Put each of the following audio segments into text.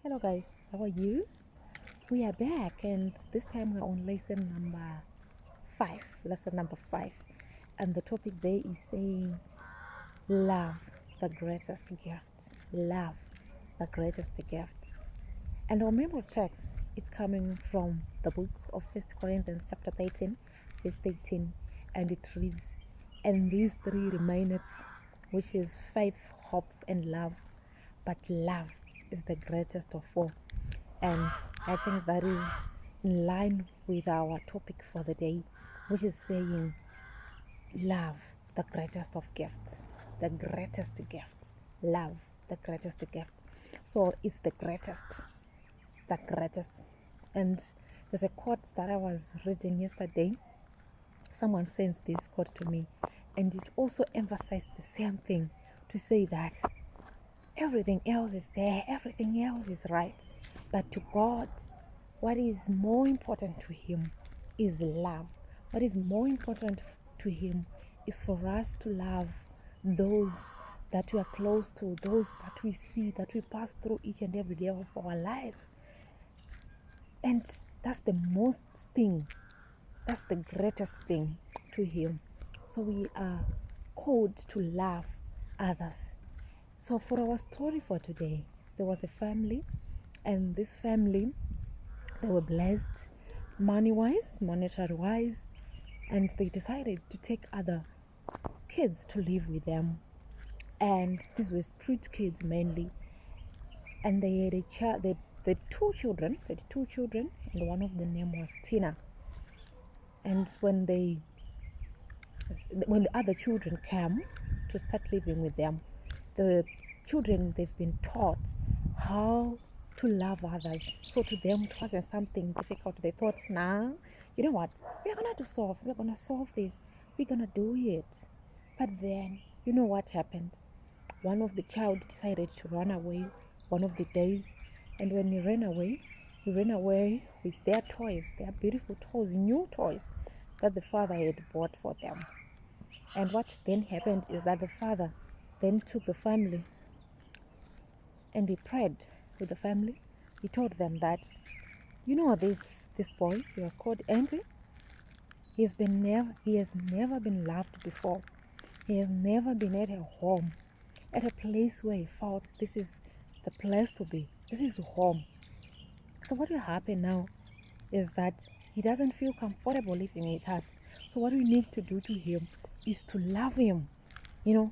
Hello guys, how are you? We are back and this time we're on lesson number 5. Lesson number 5. And the topic there is saying love, the greatest gift. Love, the greatest gift. And our memory text it's coming from the book of 1 Corinthians chapter 13, verse 13, and it reads, "And these three remaineth, which is faith, hope, and love, but love is the greatest of all." And I think that is in line with our topic for the day, which is saying love, the greatest of gifts. The greatest gift. Love, the greatest gift. So it's the greatest. The greatest. And there's a quote that I was reading yesterday. Someone sends this quote to me, and it also emphasized the same thing to say that everything else is there, everything else is right. But to God, what is more important to Him is love. What is more important to Him is for us to love those that we are close to, those that we see, that we pass through each and every day of our lives. And that's the most thing, that's the greatest thing to Him. So we are called to love others. So for our story for today, there was a family, and this family, they were blessed money-wise, monetary-wise, and they decided to take other kids to live with them. And these were street kids mainly. And they had the two children, and one of the name was Tina. And when the other children came to start living with them, the children, they've been taught how to love others. So to them it wasn't something difficult. They thought, nah, you know what, we're gonna solve this, we're gonna do it. But then you know what happened? One of the child decided to run away one of the days, and when he ran away with their toys, their beautiful toys, new toys that the father had bought for them. And what then happened is that the father then took the family and he prayed with the family. He told them that, you know, this boy, he was called Andy. He has never been loved before. He has never been at a home, at a place where he felt this is the place to be. This is home. So what will happen now is that he doesn't feel comfortable living with us. So what we need to do to him is to love him. You know,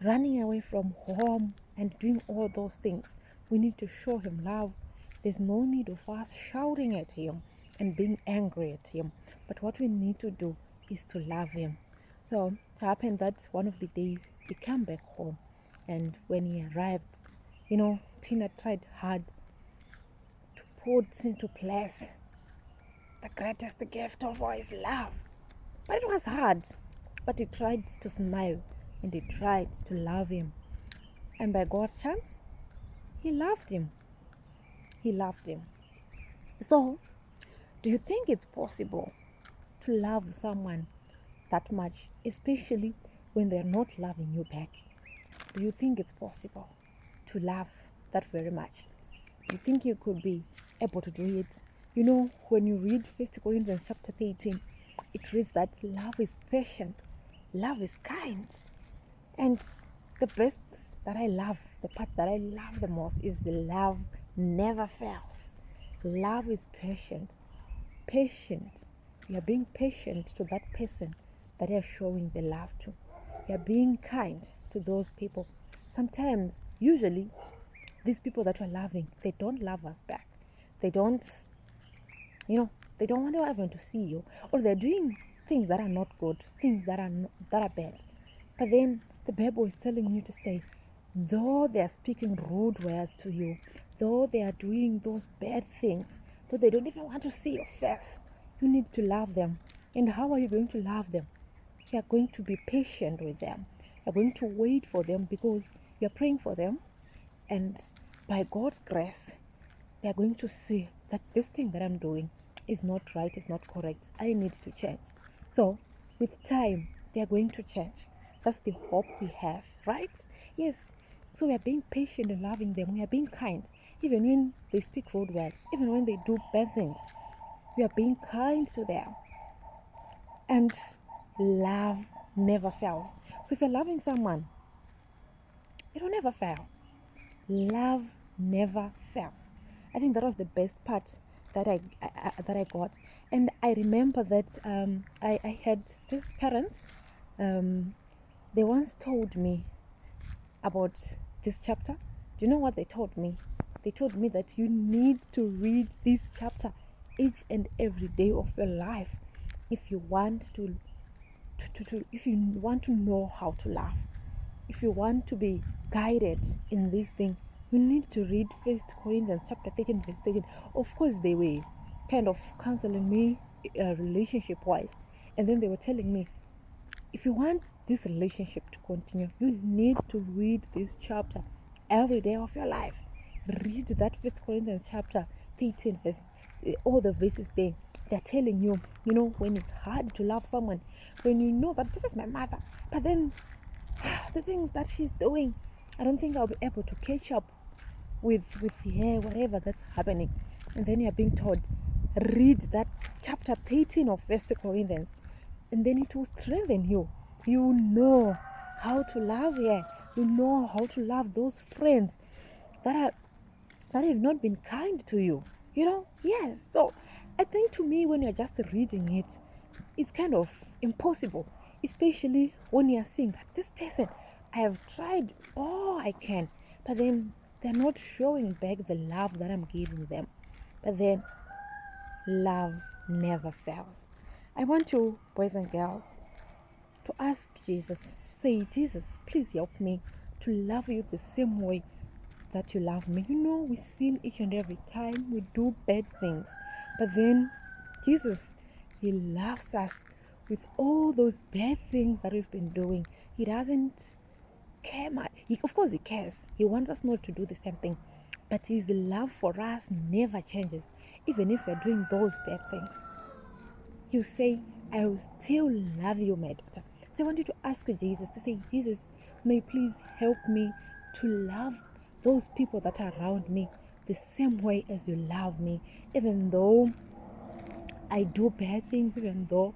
running away from home and doing all those things. We need to show him love. There's no need of us shouting at him and being angry at him. But what we need to do is to love him. So it happened that one of the days he came back home, and when he arrived, you know, Tina tried hard to put into place the greatest gift of all is love. But it was hard. But he tried to smile and he tried to love him. And by God's chance, he loved him. He loved him. So, do you think it's possible to love someone that much, especially when they're not loving you back? Do you think it's possible to love that very much? Do you think you could be able to do it? You know, when you read 1 Corinthians chapter 13, it reads that love is patient, love is kind. And the best that I love, the part that I love the most is love never fails. Love is patient. Patient. You are being patient to that person that you are showing the love to. You are being kind to those people. Sometimes, usually, these people that you are loving, they don't love us back. They don't, they don't want everyone to see you. Or they're doing things that are not good, things that are bad. But then the Bible is telling you to say, though they are speaking rude words to you, though they are doing those bad things, though they don't even want to see your face, you need to love them. And how are you going to love them? You are going to be patient with them. You are going to wait for them because you are praying for them. And by God's grace, they are going to see that this thing that I'm doing is not right, is not correct. I need to change. So with time, they are going to change. That's the hope we have, right? Yes. So we are being patient and loving them. We are being kind, even when they speak rude words, even when they do bad things. We are being kind to them. And love never fails. So if you're loving someone, it will never fail. Love never fails. I think that was the best part that I got. And I remember that I had these parents. They once told me about this chapter. Do you know what they told me? They told me that you need to read this chapter each and every day of your life if you want to if you want to know how to love. If you want to be guided in this thing, you need to read 1 Corinthians chapter 13 verse 13. Of course, they were kind of counseling me relationship wise, and then they were telling me, if you want this relationship to continue, you need to read this chapter every day of your life. Read that 1 Corinthians chapter 13 verse, all the verses there. They're telling you, when it's hard to love someone, when you know that this is my mother, but then the things that she's doing, I don't think I'll be able to catch up with her, whatever that's happening. And then you're being told, read that chapter 13 of 1 Corinthians, and then it will strengthen you. You know how to love her. You know how to love those friends that have not been kind to you. Yes. So I think, to me, when you're just reading it, it's kind of impossible, especially when you're seeing that this person, I have tried all I can, but then they're not showing back the love that I'm giving them. But then love never fails. I want you, boys and girls, to ask Jesus, say, Jesus, please help me to love you the same way that you love me. We sin each and every time, we do bad things, but then Jesus, he loves us with all those bad things that we've been doing. He doesn't care much. Of course he cares. He wants us not to do the same thing, but his love for us never changes. Even if we're doing those bad things, you say, I will still love you, my daughter. So I want you to ask Jesus, to say, Jesus, may you please help me to love those people that are around me the same way as you love me, even though I do bad things, even though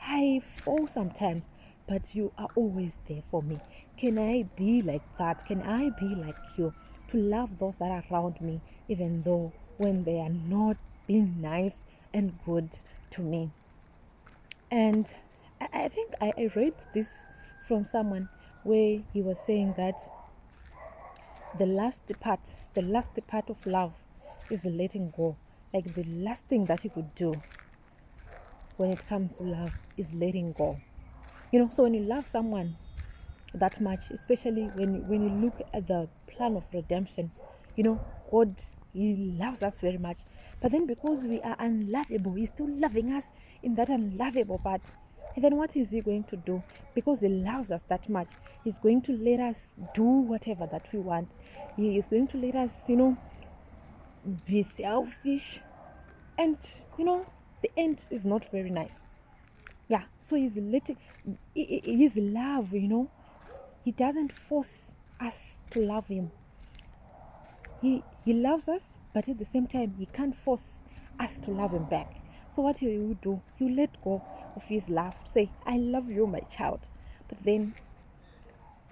I fall sometimes, but you are always there for me. Can I be like that? Can I be like you, to love those that are around me, even though when they are not being nice and good to me? And I think I read this from someone where he was saying that the last part of love is letting go. Like, the last thing that you could do when it comes to love is letting go. So when you love someone that much, especially when you look at the plan of redemption, God, he loves us very much. But then, because we are unlovable, he's still loving us in that unlovable part. And then what is he going to do? Because he loves us that much, he's going to let us do whatever that we want. He is going to let us, be selfish. And, the end is not very nice. Yeah, so he's letting, his love, he doesn't force us to love him. He loves us, but at the same time, he can't force us to love him back. So what you do, you let go of his love. Say, I love you, my child. But then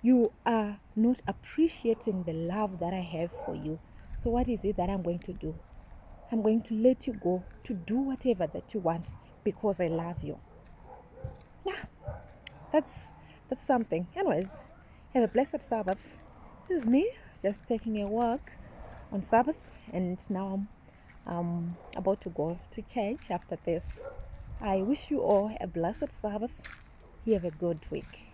you are not appreciating the love that I have for you. So what is it that I'm going to do? I'm going to let you go to do whatever that you want, because I love you. Yeah, that's something. Anyways, have a blessed Sabbath. This is me just taking a walk on Sabbath, and now I'm about to go to church after this. I wish you all a blessed Sabbath. You have a good week.